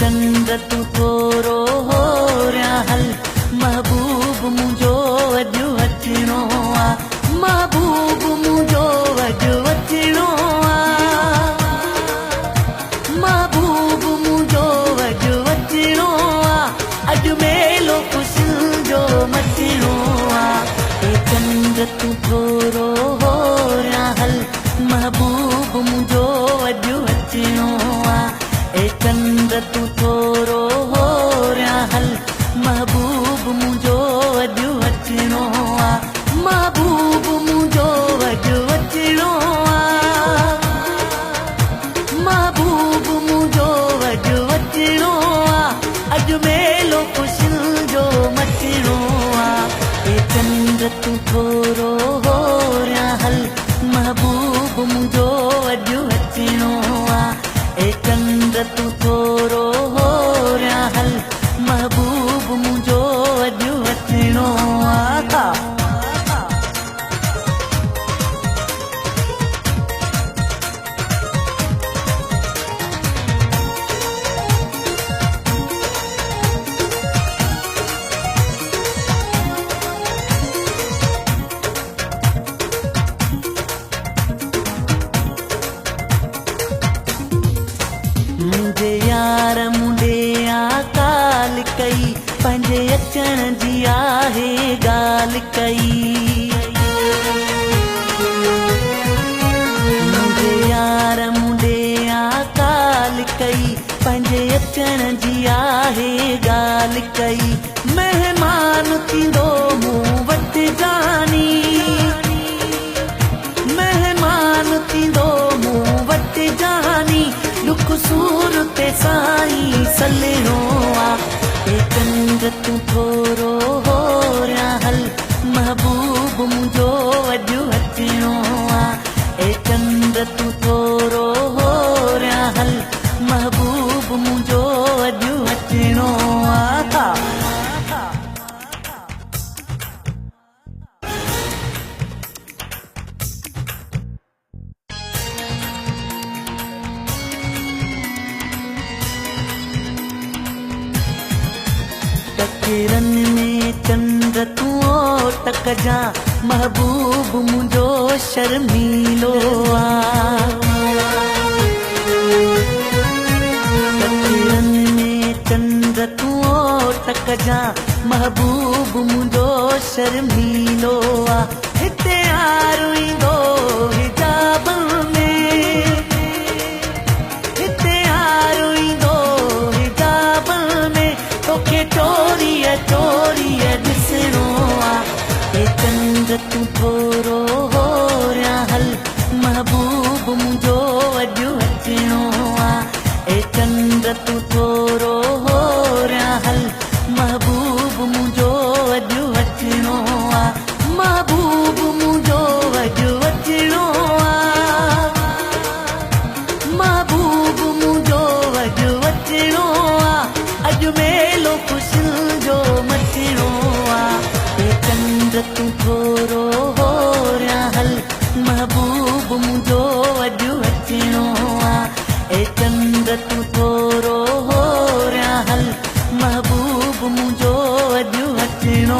चंद्र तू थोरो हो रहा हल महबूब मुझो अॼु अचणो आ महबूब मुझो अॼु अचणो आ महबूब मुझो अॼु अचणो आ अॼु मेलो ख़ुशियुनि जो मचणो आ ए चंद्र तू थोरो हो रहा हल महबूब मुझो अॼु अचणो आ ए चंद्र तू थोरो हो रहा हल महबूब मुझो अॼु अचणो आ महबूब मुझो अॼु अचणो आ महबूब मुझो अॼु अचणो आ अॼु मेलो ख़ुशियुनि जो मचणो आ ए चंद्र तू थोरो हो रहा हल महबूब मुझो अॼु अचणो आ ए चंद्र तू थोरो हो रहा हल महबूब मुझो अॼु अचणो आ मुझे यार मुंडे आकाल कई पंहिंजे अचण जी आहे ॻाल्हि कई मुंहिंजे यार मुंडे आकाल कई पंहिंजे अचण जी आहे ॻाल्हि कई महिमान थींदो मूं वटि जानी महिमान थींदो मूं वटि जानी दुख सूर ते साईं सलणो आ ए चंद्र तू थोरो हो रहा हल महबूब मुझो अॼु अचणो आ ए चंद्र तू थोरो हो रहा हल महबूब मुझो अॼु अचणो आ टकरन में चंद्र तू टक जा महबूब मुझो शर्मीलो आ टकरन में चंद्र तू टक जा महबूब मुझो शर्मीलो आ हिते यारो ईंदो हिजाब में हिते यारो ईंदो हिजाब में तोखे चोरीअ चोरीअ ॾिसणो आ ए चंद्र तू थोरो हो रहा हल महबूब मुझो अॼु अचणो आ ए चंद्र तू थोरो हो रहा हल महबूब मुझो अॼु अचणो आ महबूब मुझो अॼु अचणो आ महबूब मुझो अॼु अचणो आ अॼु मेलो ख़ुशियुनि जो मचणो आ ए चंद्र तू थोरो हो रहा हल महबूब मुझो अॼु अचणो आ ए चंद्र तू थोरो हो रहा हल महबूब मुझो अॼु अचणो